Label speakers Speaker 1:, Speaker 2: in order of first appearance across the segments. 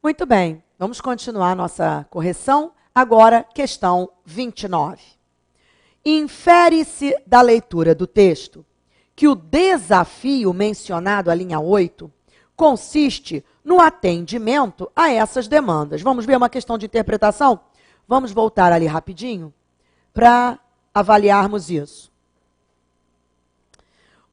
Speaker 1: Muito bem, vamos continuar nossa correção. Agora, questão 29. Infere-se da leitura do texto que o desafio mencionado à linha 8 consiste no atendimento a essas demandas. Vamos ver uma questão de interpretação? Vamos voltar ali rapidinho para avaliarmos isso.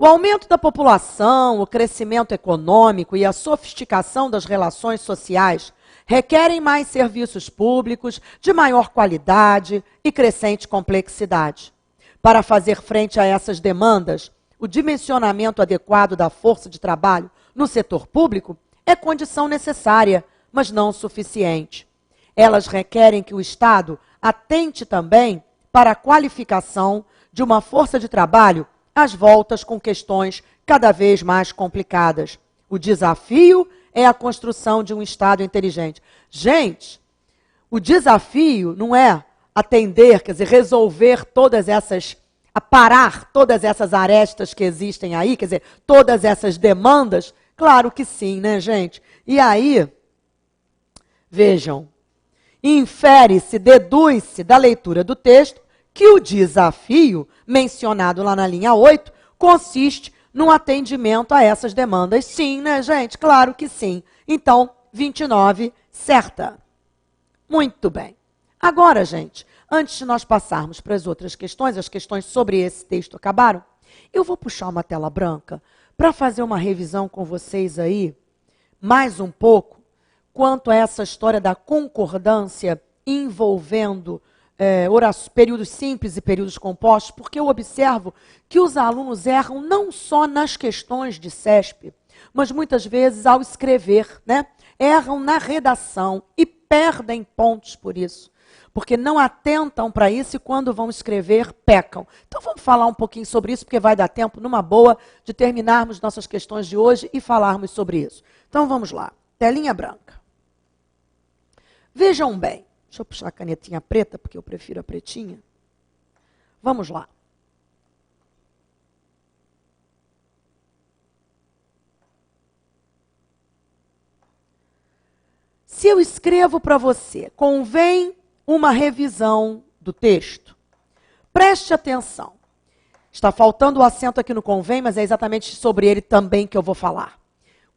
Speaker 1: O aumento da população, o crescimento econômico e a sofisticação das relações sociais requerem mais serviços públicos de maior qualidade e crescente complexidade. Para fazer frente a essas demandas, o dimensionamento adequado da força de trabalho no setor público é condição necessária, mas não suficiente. Elas requerem que o Estado atente também para a qualificação de uma força de trabalho às voltas com questões cada vez mais complicadas. O desafio é a construção de um Estado inteligente. Gente, o desafio não é atender, quer dizer, resolver todas essas, aparar todas essas arestas que existem aí, quer dizer, todas essas demandas. Claro que sim, né, gente? E aí, vejam, infere-se, deduz-se da leitura do texto que o desafio, mencionado lá na linha 8, consiste no atendimento a essas demandas. Sim, né, gente? Claro que sim. Então, 29, certa. Muito bem. Agora, gente, antes de nós passarmos para as outras questões, as questões sobre esse texto acabaram, eu vou puxar uma tela branca para fazer uma revisão com vocês aí, mais um pouco, quanto a essa história da concordância envolvendo períodos simples e períodos compostos, porque eu observo que os alunos erram não só nas questões de CESP, mas muitas vezes ao escrever, né? Erram na redação e perdem pontos por isso, porque não atentam para isso e quando vão escrever, pecam. Então vamos falar um pouquinho sobre isso, porque vai dar tempo, numa boa, de terminarmos nossas questões de hoje e falarmos sobre isso. Então vamos lá, telinha branca. Vejam bem. Deixa eu puxar a canetinha preta, porque eu prefiro a pretinha. Vamos lá. Se eu escrevo para você, convém uma revisão do texto. Preste atenção. Está faltando o acento aqui no convém, mas é exatamente sobre ele também que eu vou falar.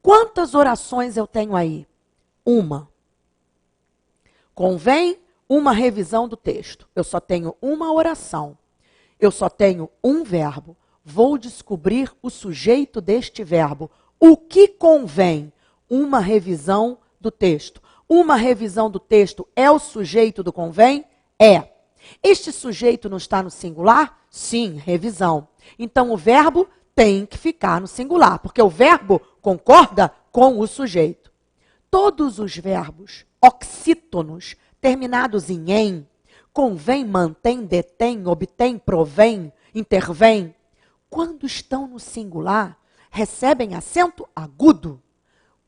Speaker 1: Quantas orações eu tenho aí? Uma. Convém uma revisão do texto. Eu só tenho uma oração. Eu só tenho um verbo. Vou descobrir o sujeito deste verbo. O que convém? Uma revisão do texto. Uma revisão do texto é o sujeito do convém? É. Este sujeito não está no singular? Sim, revisão. Então o verbo tem que ficar no singular, porque o verbo concorda com o sujeito. Todos os verbos oxítonos, terminados em, convém, mantém, detém, obtém, provém, intervém, quando estão no singular, recebem acento agudo.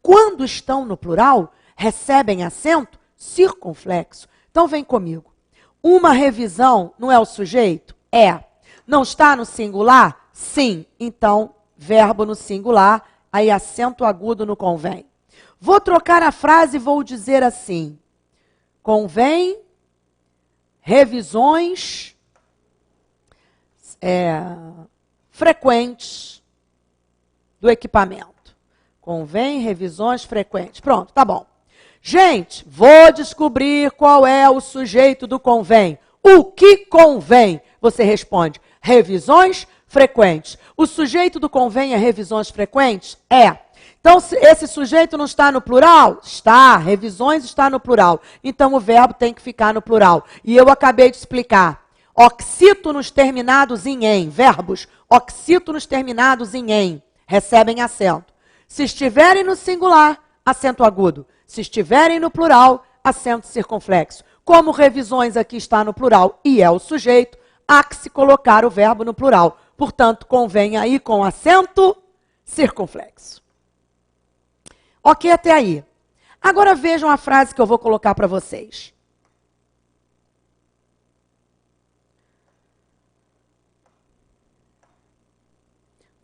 Speaker 1: Quando estão no plural, recebem acento circunflexo. Então vem comigo. Uma revisão não é o sujeito? É. Não está no singular? Sim. Então, verbo no singular, aí acento agudo no convém. Vou trocar a frase e vou dizer assim: convém revisões frequentes do equipamento. Convém revisões frequentes. Pronto, tá bom. Gente, vou descobrir qual é o sujeito do convém. O que convém? Você responde: revisões frequentes. O sujeito do convém é revisões frequentes? É. Então, esse sujeito não está no plural? Está. Revisões está no plural. Então, o verbo tem que ficar no plural. E eu acabei de explicar. Oxítonos terminados em, verbos oxítonos terminados em, recebem acento. Se estiverem no singular, acento agudo. Se estiverem no plural, acento circunflexo. Como revisões aqui está no plural e é o sujeito, há que se colocar o verbo no plural. Portanto, convém aí com acento circunflexo. Ok até aí. Agora vejam a frase que eu vou colocar para vocês.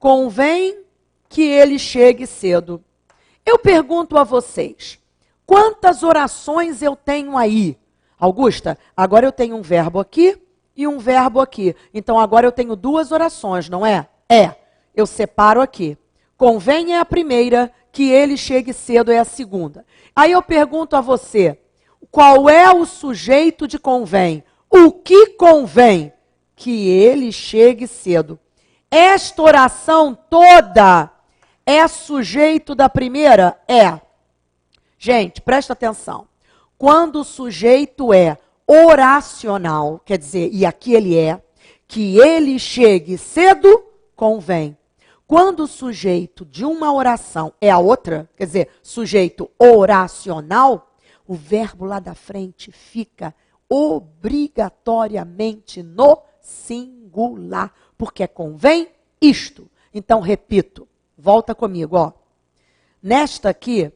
Speaker 1: Convém que ele chegue cedo. Eu pergunto a vocês, Quantas orações eu tenho aí? Augusta, agora eu tenho um verbo aqui e um verbo aqui. Então agora eu tenho duas orações, não é? É. Eu separo aqui. Convém é a primeira, que ele chegue cedo é a segunda. Aí eu pergunto a você, qual é o sujeito de convém? O que convém? Que ele chegue cedo. Esta oração toda é sujeito da primeira? É. Gente, presta atenção. Quando o sujeito é oracional, quer dizer, e aqui ele é, que ele chegue cedo, convém. Quando o sujeito de uma oração é a outra, quer dizer, sujeito oracional, o verbo lá da frente fica obrigatoriamente no singular, porque convém isto. Então, repito, volta comigo, ó. Nesta aqui,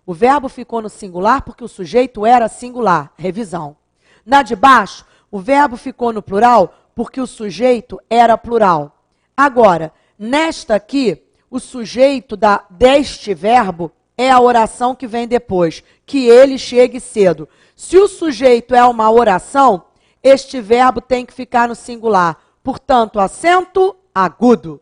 Speaker 1: o verbo ficou no singular porque o sujeito era singular, revisão. Na de baixo, o verbo ficou no plural porque o sujeito era plural. Agora, nesta aqui, o sujeito deste verbo é a oração que vem depois, que ele chegue cedo. Se o sujeito é uma oração, este verbo tem que ficar no singular. Portanto, acento agudo.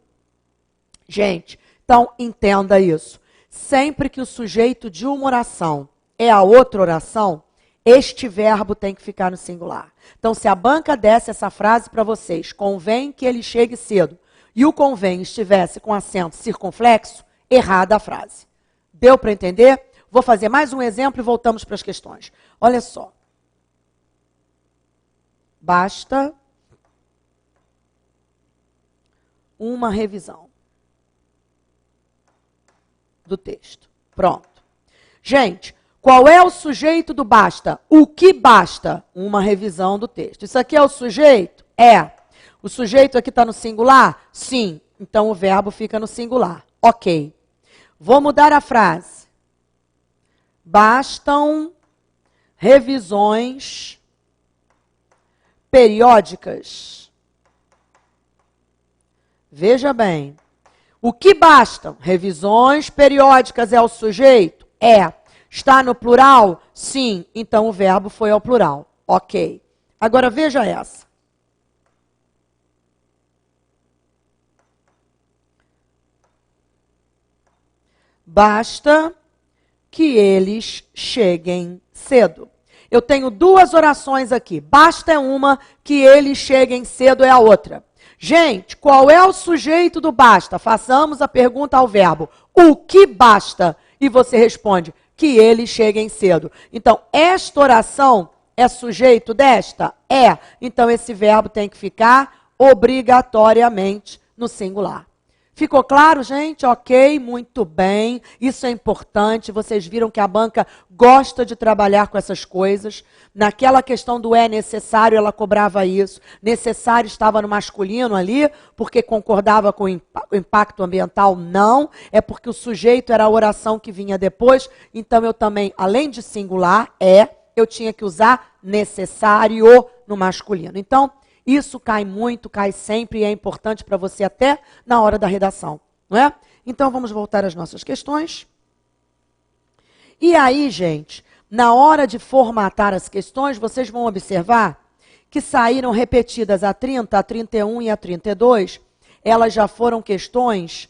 Speaker 1: Gente, então entenda isso. Sempre que o sujeito de uma oração é a outra oração, este verbo tem que ficar no singular. Então, se a banca desse essa frase para vocês, convém que ele chegue cedo, e o convém estivesse com acento circunflexo, errada a frase. Deu para entender? Vou fazer mais um exemplo e voltamos para as questões. Olha só. Basta uma revisão do texto. Pronto. Gente, qual é o sujeito do basta? O que basta? Uma revisão do texto. Isso aqui é o sujeito? É. O sujeito aqui está no singular? Sim. Então o verbo fica no singular. Ok. Vou mudar a frase. Bastam revisões periódicas. Veja bem. O que bastam? Revisões periódicas é o sujeito? É. Está no plural? Sim. Então o verbo foi ao plural. Ok. Agora veja essa. Basta que eles cheguem cedo. Eu tenho duas orações aqui. Basta é uma, que eles cheguem cedo é a outra. Gente, qual é o sujeito do basta? Façamos a pergunta ao verbo. O que basta? E você responde, que eles cheguem cedo. Então, esta oração é sujeito desta? É. Então, esse verbo tem que ficar obrigatoriamente no singular. Ficou claro, gente? Ok, muito bem. Isso é importante. Vocês viram que a banca gosta de trabalhar com essas coisas. Naquela questão do é necessário, ela cobrava isso. Necessário estava no masculino ali, porque concordava com o impacto ambiental? Não. É porque o sujeito era a oração que vinha depois. Então, eu também, além de singular, eu tinha que usar necessário no masculino. Então, isso cai muito, cai sempre e é importante para você até na hora da redação, não é? Então, vamos voltar às nossas questões. E aí, gente, na hora de formatar as questões, vocês vão observar que saíram repetidas a 30, a 31 e a 32. Elas já foram questões...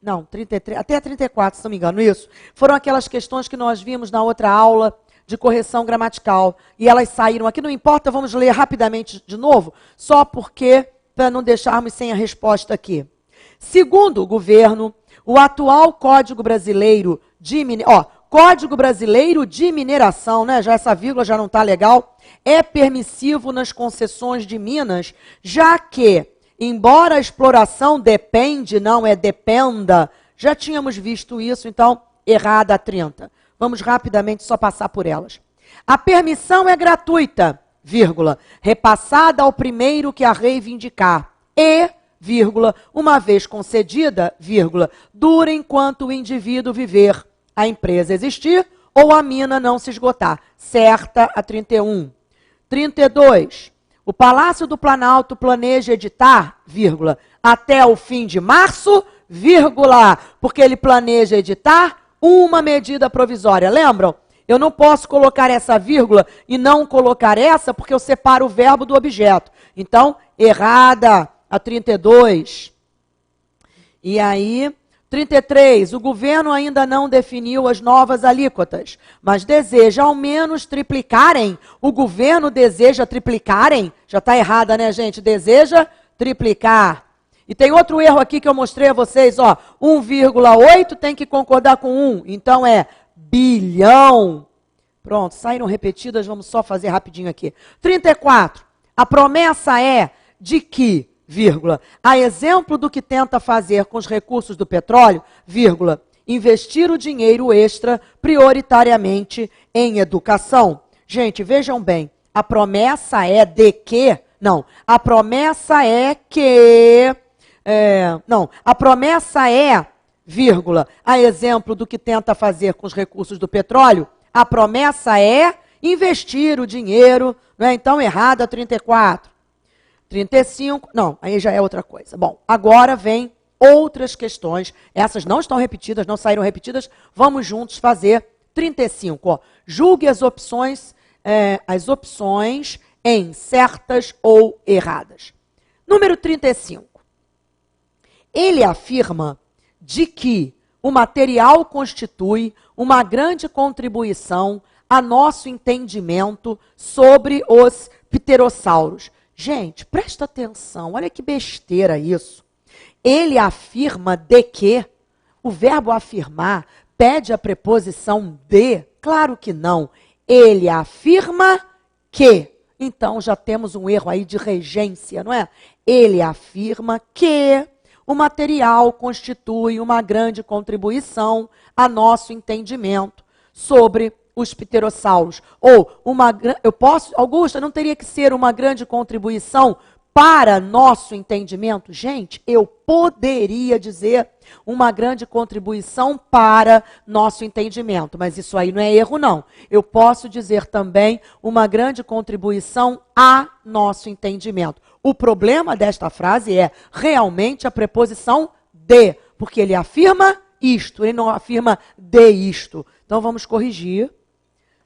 Speaker 1: não, 33, até a 34, se não me engano, isso. Foram aquelas questões que nós vimos na outra aula de correção gramatical. E elas saíram aqui, não importa, vamos ler rapidamente de novo, só porque, para não deixarmos sem a resposta aqui. Segundo o governo, o atual Código Brasileiro de Código Brasileiro de Mineração, né? Já essa vírgula já não está legal, é permissivo nas concessões de minas, já que, embora a exploração depende, não é dependa, já tínhamos visto isso, então, errada a 30. Vamos rapidamente só passar por elas. A permissão é gratuita, vírgula, repassada ao primeiro que a reivindicar. E, vírgula, uma vez concedida, vírgula, dura enquanto o indivíduo viver, a empresa existir ou a mina não se esgotar. Certa a 31. 32. O Palácio do Planalto planeja editar, vírgula, até o fim de março, vírgula, porque ele planeja editar uma medida provisória. Lembram? Eu não posso colocar essa vírgula e não colocar essa, porque eu separo o verbo do objeto. Então, errada, a 32. E aí, 33, o governo ainda não definiu as novas alíquotas, mas deseja ao menos triplicarem. O governo deseja triplicarem? Já está errada, né, gente? Deseja triplicar. E tem outro erro aqui que eu mostrei a vocês, ó. 1,8 tem que concordar com 1, então é bilhão. Pronto, saíram repetidas, vamos só fazer rapidinho aqui. 34, a promessa é de que, vírgula, a exemplo do que tenta fazer com os recursos do petróleo, vírgula, investir o dinheiro extra prioritariamente em educação. Gente, vejam bem, a promessa é de que, não, a promessa é que, a promessa é, vírgula, a exemplo do que tenta fazer com os recursos do petróleo, a promessa é investir o dinheiro, não é? Então, errado a 34. 35, não, aí já é outra coisa. Bom, agora vem outras questões, essas não estão repetidas, não saíram repetidas, vamos juntos fazer 35. Ó. Julgue as opções em certas ou erradas. Número 35. Ele afirma de que o material constitui uma grande contribuição a nosso entendimento sobre os pterossauros. Gente, presta atenção, olha que besteira isso. Ele afirma de que, o verbo afirmar pede a preposição de? Claro que não. Ele afirma que. Então já temos um erro aí de regência, não é? Ele afirma que o material constitui uma grande contribuição a nosso entendimento sobre os pterossauros. Ou, Augusta, não teria que ser uma grande contribuição para nosso entendimento? Gente, eu poderia dizer uma grande contribuição para nosso entendimento, mas isso aí não é erro, não. Eu posso dizer também uma grande contribuição a nosso entendimento. O problema desta frase é realmente a preposição de, porque ele afirma isto, ele não afirma de isto. Então vamos corrigir.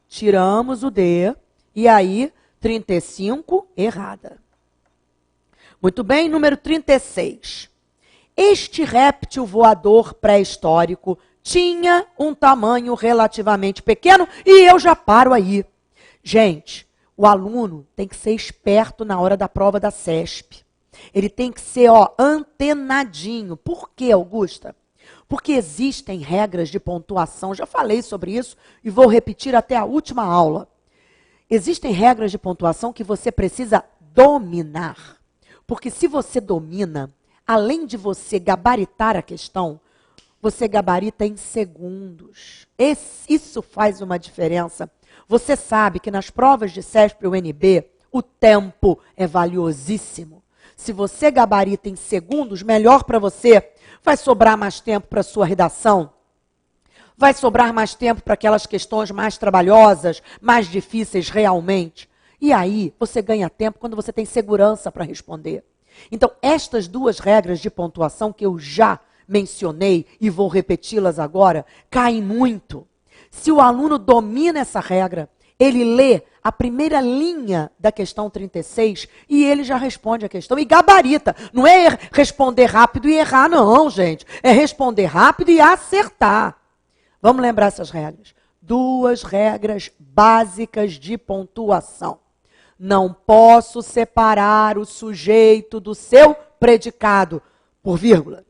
Speaker 1: Tiramos o de, e aí 35, errada. Muito bem, número 36. Este réptil voador pré-histórico tinha um tamanho relativamente pequeno, e eu já paro aí. Gente, o aluno tem que ser esperto na hora da prova da CESP. Ele tem que ser, antenadinho. Por quê, Augusta? Porque existem regras de pontuação, já falei sobre isso e vou repetir até a última aula. Existem regras de pontuação que você precisa dominar. Porque se você domina, além de você gabaritar a questão, você gabarita em segundos. Isso faz uma diferença. Você sabe que nas provas de CESP e UNB, o tempo é valiosíssimo. Se você gabarita em segundos, melhor para você. Vai sobrar mais tempo para a sua redação? Vai sobrar mais tempo para aquelas questões mais trabalhosas, mais difíceis realmente? E aí, você ganha tempo quando você tem segurança para responder. Então, estas duas regras de pontuação que eu já mencionei e vou repeti-las agora, caem muito. Se o aluno domina essa regra, ele lê a primeira linha da questão 36 e ele já responde a questão e gabarita. Não é responder rápido e errar, não, gente. É responder rápido e acertar. Vamos lembrar essas regras. Duas regras básicas de pontuação. Não posso separar o sujeito do seu predicado por vírgula.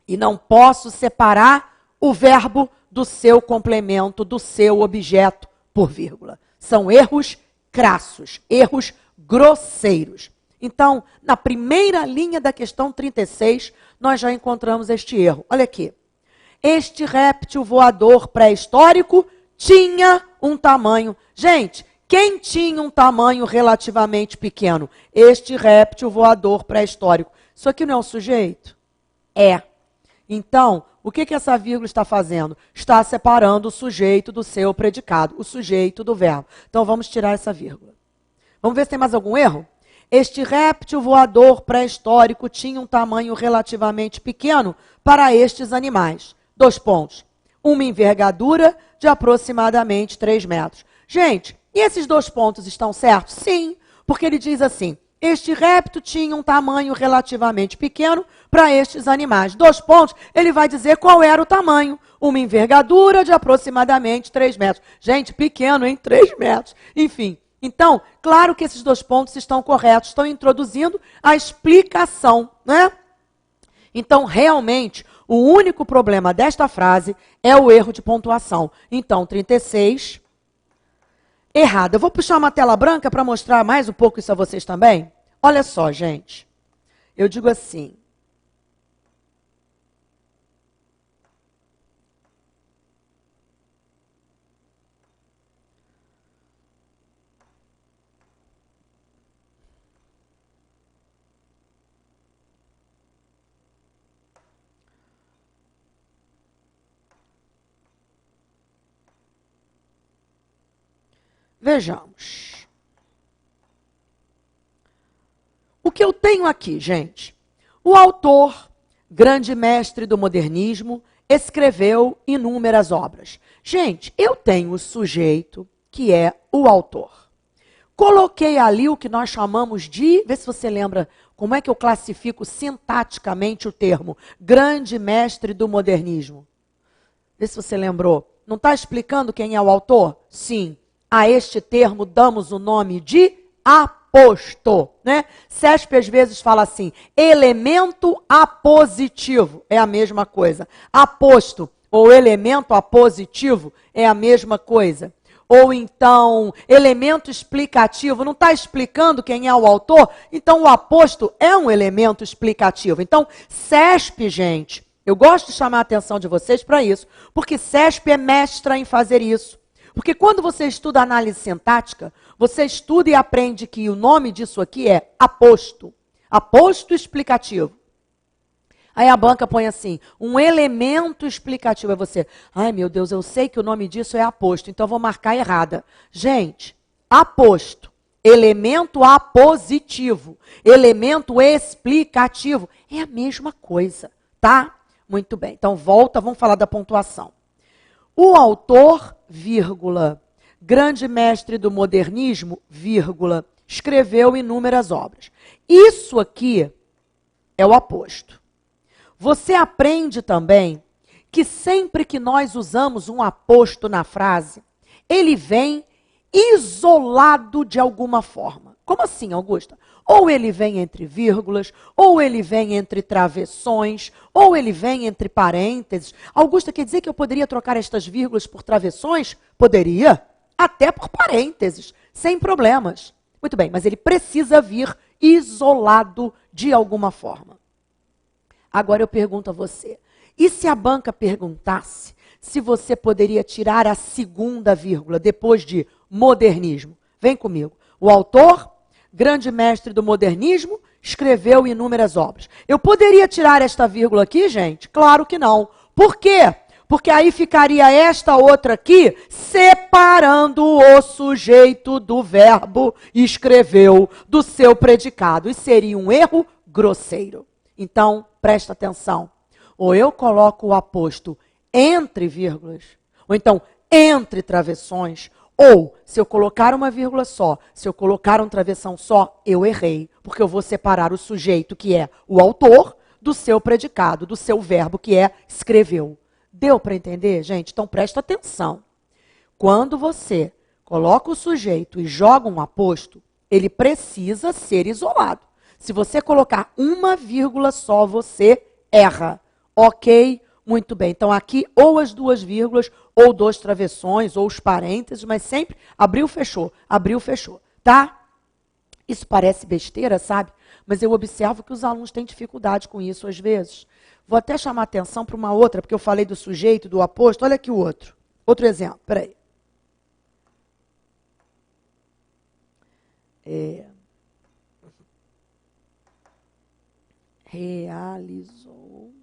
Speaker 1: E não posso separar o verbo do seu complemento, do seu objeto por vírgula. São erros crassos, erros grosseiros. Então, na primeira linha da questão 36, nós já encontramos este erro. Olha aqui. Este réptil voador pré-histórico tinha um tamanho. Gente, quem tinha um tamanho relativamente pequeno? Este réptil voador pré-histórico. Isso aqui não é o sujeito? É. Então, o que essa vírgula está fazendo? Está separando o sujeito do seu predicado, o sujeito do verbo. Então, vamos tirar essa vírgula. Vamos ver se tem mais algum erro? Este réptil voador pré-histórico tinha um tamanho relativamente pequeno para estes animais. 2 pontos. uma envergadura de aproximadamente 3 metros. Gente, e esses 2 pontos estão certos? Sim, porque ele diz assim, este réptil tinha um tamanho relativamente pequeno para estes animais. 2 pontos, ele vai dizer qual era o tamanho. Uma envergadura de aproximadamente 3 metros. Gente, pequeno, hein? 3 metros. Enfim, então, claro que esses 2 pontos estão corretos, estão introduzindo a explicação, né? Então, realmente, o único problema desta frase é o erro de pontuação. Então, 36, errado. Eu vou puxar uma tela branca para mostrar mais um pouco isso a vocês também. Olha só, gente. Eu digo assim. Vejamos. O que eu tenho aqui, gente? O autor, grande mestre do modernismo, escreveu inúmeras obras. Gente, eu tenho o sujeito, que é o autor. Coloquei ali o que nós chamamos de, vê se você lembra, como é que eu classifico sintaticamente o termo grande mestre do modernismo. Vê se você lembrou. Não está explicando quem é o autor? Sim. A este termo damos o nome de aposto, né? CESP às vezes fala assim, elemento apositivo, é a mesma coisa. Aposto ou elemento apositivo é a mesma coisa. Ou então, elemento explicativo, não está explicando quem é o autor? Então, o aposto é um elemento explicativo. Então, CESP, gente, eu gosto de chamar a atenção de vocês para isso, porque CESP é mestra em fazer isso. Porque quando você estuda análise sintática, você estuda e aprende que o nome disso aqui é aposto. Aposto explicativo. Aí a banca põe assim, um elemento explicativo. É você, ai meu Deus, eu sei que o nome disso é aposto, então eu vou marcar errada. Gente, aposto, elemento apositivo, elemento explicativo, é a mesma coisa, tá? Muito bem, então volta, vamos falar da pontuação. O autor, vírgula, grande mestre do modernismo, vírgula, escreveu inúmeras obras. Isso aqui é o aposto. Você aprende também que sempre que nós usamos um aposto na frase, ele vem isolado de alguma forma. Como assim, Augusta? Ou ele vem entre vírgulas, ou ele vem entre travessões, ou ele vem entre parênteses. Augusta, quer dizer que eu poderia trocar estas vírgulas por travessões? Poderia, até por parênteses, sem problemas. Muito bem, mas ele precisa vir isolado de alguma forma. Agora eu pergunto a você, e se a banca perguntasse se você poderia tirar a segunda vírgula depois de modernismo? Vem comigo. O autor, grande mestre do modernismo, escreveu inúmeras obras. Eu poderia tirar esta vírgula aqui, gente? Claro que não. Por quê? Porque aí ficaria esta outra aqui, separando o sujeito do verbo escreveu, do seu predicado. E seria um erro grosseiro. Então, presta atenção. Ou eu coloco o aposto entre vírgulas, ou então entre travessões, ou se eu colocar uma vírgula só, se eu colocar um travessão só, eu errei, porque eu vou separar o sujeito, que é o autor, do seu predicado, do seu verbo, que é escreveu. Deu para entender, gente? Então presta atenção. Quando você coloca o sujeito e joga um aposto, ele precisa ser isolado. Se você colocar uma vírgula só, você erra. Ok? Muito bem. Então, aqui, ou as 2 vírgulas, ou 2 travessões, ou os parênteses, mas sempre abriu, fechou, tá? Isso parece besteira, sabe? Mas eu observo que os alunos têm dificuldade com isso às vezes. Vou até chamar atenção para uma outra, porque eu falei do sujeito, do aposto. Olha aqui o outro. Outro exemplo, peraí. Realizou.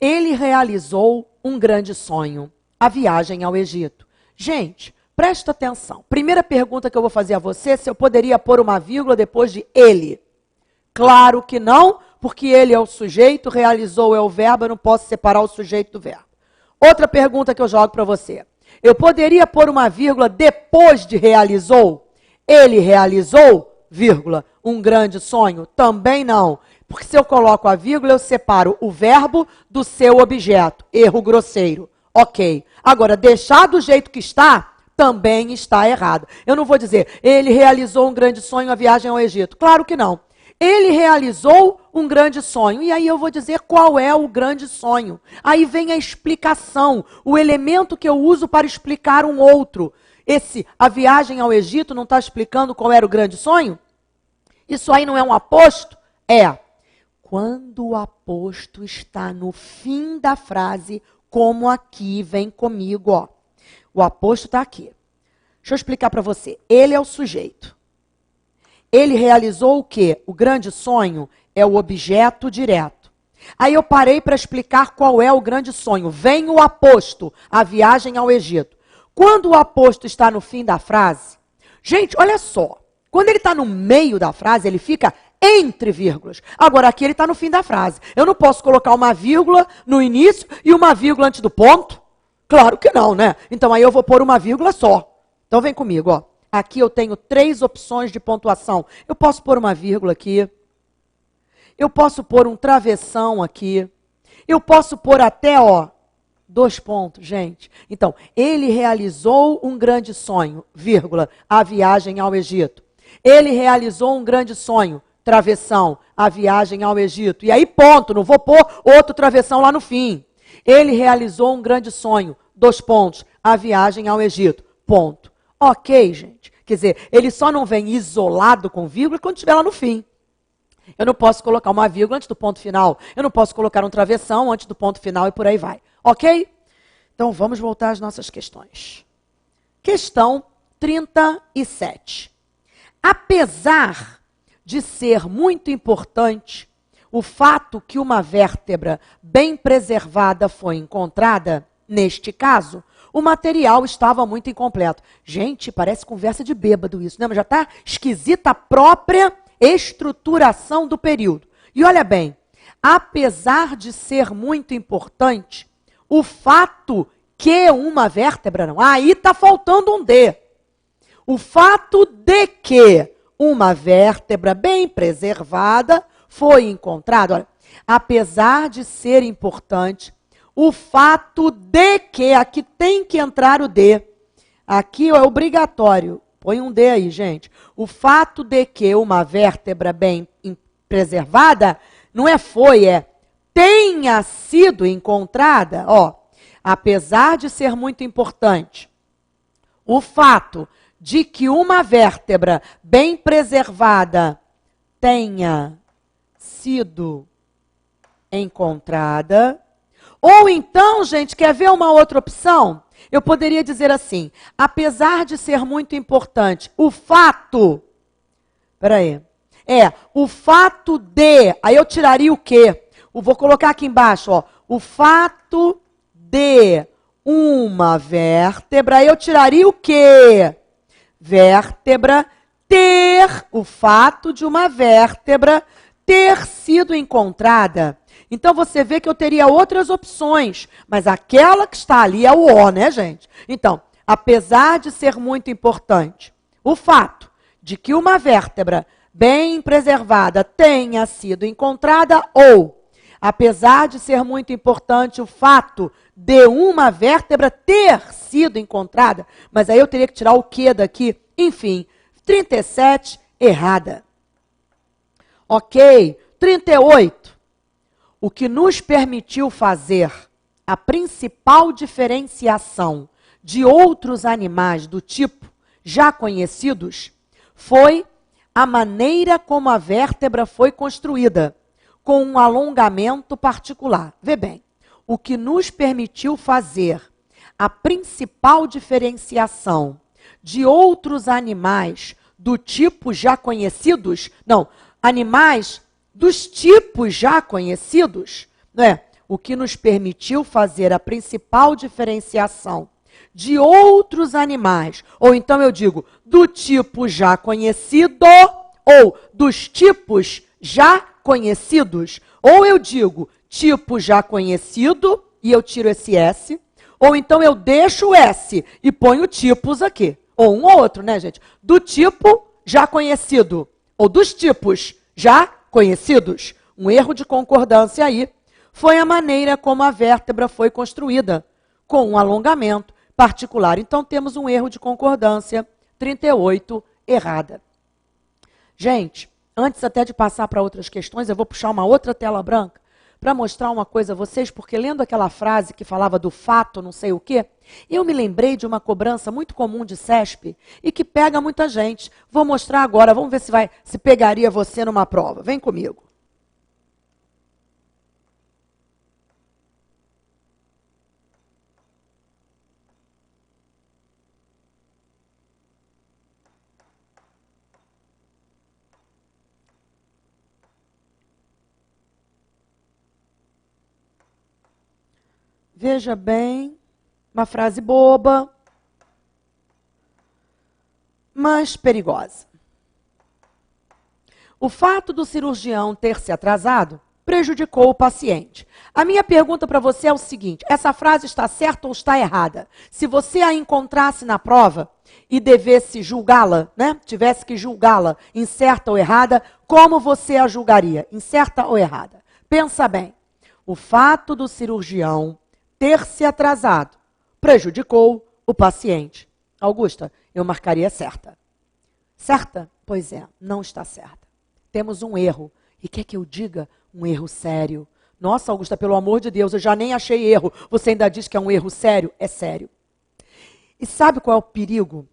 Speaker 1: ele realizou um grande sonho, a viagem ao Egito. Gente, presta atenção. Primeira pergunta que eu vou fazer a você, se eu poderia pôr uma vírgula depois de ele. Claro que não, porque ele é o sujeito, realizou é o verbo, eu não posso separar o sujeito do verbo. Outra pergunta que eu jogo para você. Eu poderia pôr uma vírgula depois de realizou? Ele realizou, vírgula, um grande sonho? Também não. Porque se eu coloco a vírgula, eu separo o verbo do seu objeto. Erro grosseiro. Ok. Agora, deixar do jeito que está, também está errado. Eu não vou dizer, ele realizou um grande sonho, a viagem ao Egito. Claro que não. Ele realizou um grande sonho. E aí eu vou dizer qual é o grande sonho. Aí vem a explicação, o elemento que eu uso para explicar um outro. A viagem ao Egito não está explicando qual era o grande sonho? Isso aí não é um aposto? É. Quando o aposto está no fim da frase, como aqui, vem comigo, ó. O aposto está aqui. Deixa eu explicar para você. Ele é o sujeito. Ele realizou o quê? O grande sonho é o objeto direto. Aí eu parei para explicar qual é o grande sonho. Vem o aposto, a viagem ao Egito. Quando o aposto está no fim da frase, gente, olha só. Quando ele está no meio da frase, ele fica entre vírgulas. Agora, aqui ele está no fim da frase. Eu não posso colocar uma vírgula no início e uma vírgula antes do ponto? Claro que não, né? Então, aí eu vou pôr uma vírgula só. Então, vem comigo, ó. Aqui eu tenho 3 opções de pontuação. Eu posso pôr uma vírgula aqui. Eu posso pôr um travessão aqui. Eu posso pôr até, ó, 2 pontos, gente. Então, ele realizou um grande sonho, vírgula, a viagem ao Egito. Ele realizou um grande sonho, travessão, a viagem ao Egito. E aí, ponto, não vou pôr outro travessão lá no fim. Ele realizou um grande sonho, 2 pontos, a viagem ao Egito, ponto. Ok, gente. Quer dizer, ele só não vem isolado com vírgula quando estiver lá no fim. Eu não posso colocar uma vírgula antes do ponto final. Eu não posso colocar um travessão antes do ponto final e por aí vai. Ok? Então, vamos voltar às nossas questões. Questão 37. Apesar de ser muito importante o fato que uma vértebra bem preservada foi encontrada, neste caso, o material estava muito incompleto. Gente, parece conversa de bêbado isso, né? Mas já está esquisita a própria estruturação do período. E olha bem, apesar de ser muito importante, o fato que uma vértebra não... Aí está faltando um D. O fato de que uma vértebra bem preservada foi encontrada, olha, apesar de ser importante, o fato de que, aqui tem que entrar o D, aqui é obrigatório, põe um D aí, gente. O fato de que uma vértebra bem preservada, não é foi, é tenha sido encontrada, ó, apesar de ser muito importante, o fato de que uma vértebra bem preservada tenha sido encontrada. Ou então, gente, quer ver uma outra opção? Eu poderia dizer assim, apesar de ser muito importante, o fato, o fato de, aí eu tiraria o quê? Eu vou colocar aqui embaixo, ó, o fato de uma vértebra, aí eu tiraria o quê? Vértebra ter, o fato de uma vértebra ter sido encontrada. Então, você vê que eu teria outras opções, mas aquela que está ali é o O, né, gente? Então, apesar de ser muito importante, o fato de que uma vértebra bem preservada tenha sido encontrada, ou, apesar de ser muito importante o fato de uma vértebra ter sido encontrada, mas aí eu teria que tirar o que daqui? Enfim, 37, errada. Ok, 38. O que nos permitiu fazer a principal diferenciação de outros animais do tipo já conhecidos foi a maneira como a vértebra foi construída, com um alongamento particular. Vê bem, o que nos permitiu fazer a principal diferenciação de outros animais do tipo já conhecidos, não, animais dos tipos já conhecidos, não é? o que nos permitiu fazer a principal diferenciação de outros animais, ou então eu digo, do tipo já conhecido, ou dos tipos já conhecidos, ou eu digo, tipo já conhecido, e eu tiro esse S, ou então eu deixo o S e ponho tipos aqui, ou um ou outro, né, gente? Do tipo já conhecido, ou dos tipos já conhecidos. Um erro de concordância aí foi a maneira como a vértebra foi construída, com um alongamento particular. Então, temos um erro de concordância 38 errada. Gente, antes até de passar para outras questões, eu vou puxar uma outra tela branca para mostrar uma coisa a vocês, porque lendo aquela frase que falava do fato, não sei o quê, eu me lembrei de uma cobrança muito comum de CESP e que pega muita gente. Vou mostrar agora, vamos ver se pegaria você numa prova. Vem comigo. Veja bem, uma frase boba, mas perigosa. O fato do cirurgião ter se atrasado prejudicou o paciente. A minha pergunta para você é o seguinte, essa frase está certa ou está errada? Se você a encontrasse na prova e devesse julgá-la, né? Tivesse que julgá-la em certa ou errada, como você a julgaria? Em certa ou errada? Pensa bem, o fato do cirurgião ter se atrasado prejudicou o paciente. Augusta, eu marcaria certa. Certa? Pois é, não está certa. Temos um erro. E quer que eu diga? Um erro sério. Nossa, Augusta, pelo amor de Deus, eu já nem achei erro. Você ainda diz que é um erro sério? É sério. E sabe qual é o perigo?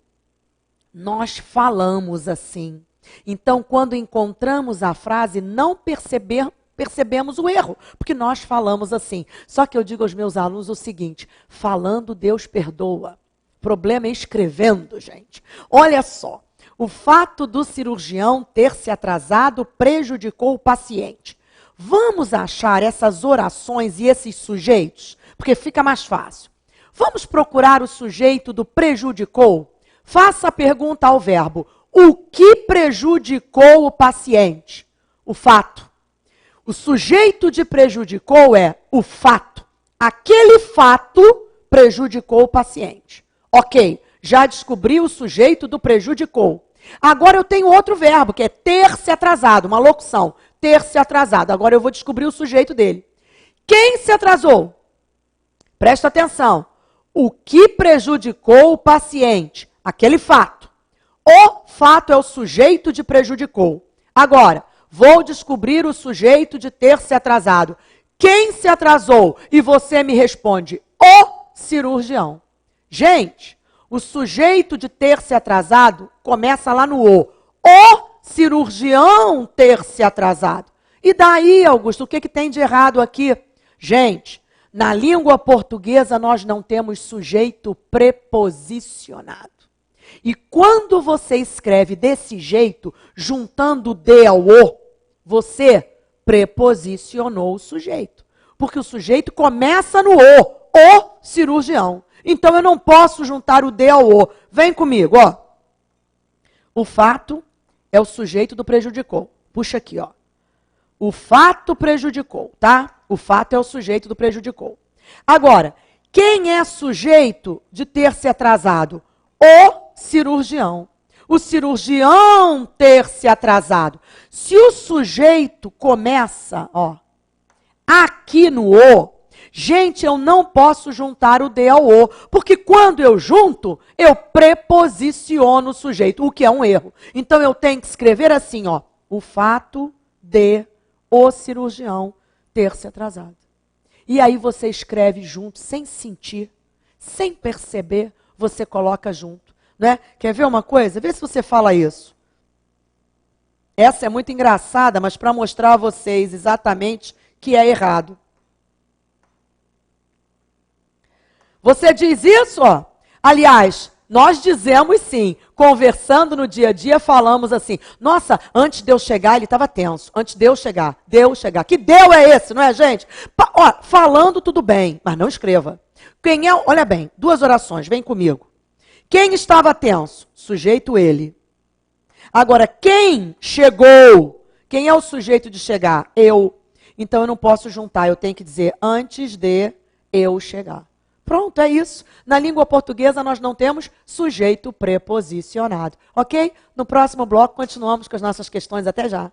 Speaker 1: Nós falamos assim. Então, quando encontramos a frase, não percebemos o erro, porque nós falamos assim. Só que eu digo aos meus alunos o seguinte, falando Deus perdoa. O problema é escrevendo, gente. Olha só, o fato do cirurgião ter se atrasado prejudicou o paciente. Vamos achar essas orações e esses sujeitos, porque fica mais fácil. Vamos procurar o sujeito do prejudicou? Faça a pergunta ao verbo. O que prejudicou o paciente? O fato. O sujeito de prejudicou é o fato. Aquele fato prejudicou o paciente. Ok, já descobri o sujeito do prejudicou. Agora eu tenho outro verbo, que é ter se atrasado, uma locução. Ter se atrasado. Agora eu vou descobrir o sujeito dele. Quem se atrasou? Presta atenção. O que prejudicou o paciente? Aquele fato. O fato é o sujeito de prejudicou. Agora, vou descobrir o sujeito de ter se atrasado. Quem se atrasou? E você me responde, o cirurgião. Gente, o sujeito de ter se atrasado começa lá no o. O cirurgião ter se atrasado. E daí, Augusto, o que tem de errado aqui? Gente, na língua portuguesa nós não temos sujeito preposicionado. E quando você escreve desse jeito, juntando o de ao o, você preposicionou o sujeito. Porque o sujeito começa no o cirurgião. Então eu não posso juntar o de ao o. Vem comigo, ó. O fato é o sujeito do prejudicou. Puxa aqui, ó. O fato prejudicou, tá? O fato é o sujeito do prejudicou. Agora, quem é sujeito de ter se atrasado? O cirurgião. O cirurgião ter se atrasado. Se o sujeito começa, ó, aqui no o, gente, eu não posso juntar o de ao o, porque quando eu junto, eu preposiciono o sujeito, o que é um erro. Então eu tenho que escrever assim, ó, o fato de o cirurgião ter se atrasado. E aí você escreve junto, sem sentir, sem perceber, você coloca junto. Né? Quer ver uma coisa? Vê se você fala isso. Essa é muito engraçada, mas para mostrar a vocês exatamente que é errado. Você diz isso, ó. Aliás, Nós dizemos sim, conversando no dia a dia, falamos assim, nossa, antes de eu chegar, ele estava tenso. Antes de eu chegar, Que Deus é esse, não é, gente? Ó, falando tudo bem, mas não escreva. Quem é, olha bem, 2 orações, vem comigo. Quem estava tenso? Sujeito ele. Agora, quem chegou? Quem é o sujeito de chegar? Eu. Então eu não posso juntar, eu tenho que dizer antes de eu chegar. Pronto, é isso. Na língua portuguesa nós não temos sujeito preposicionado, ok? No próximo bloco continuamos com as nossas questões. Até já.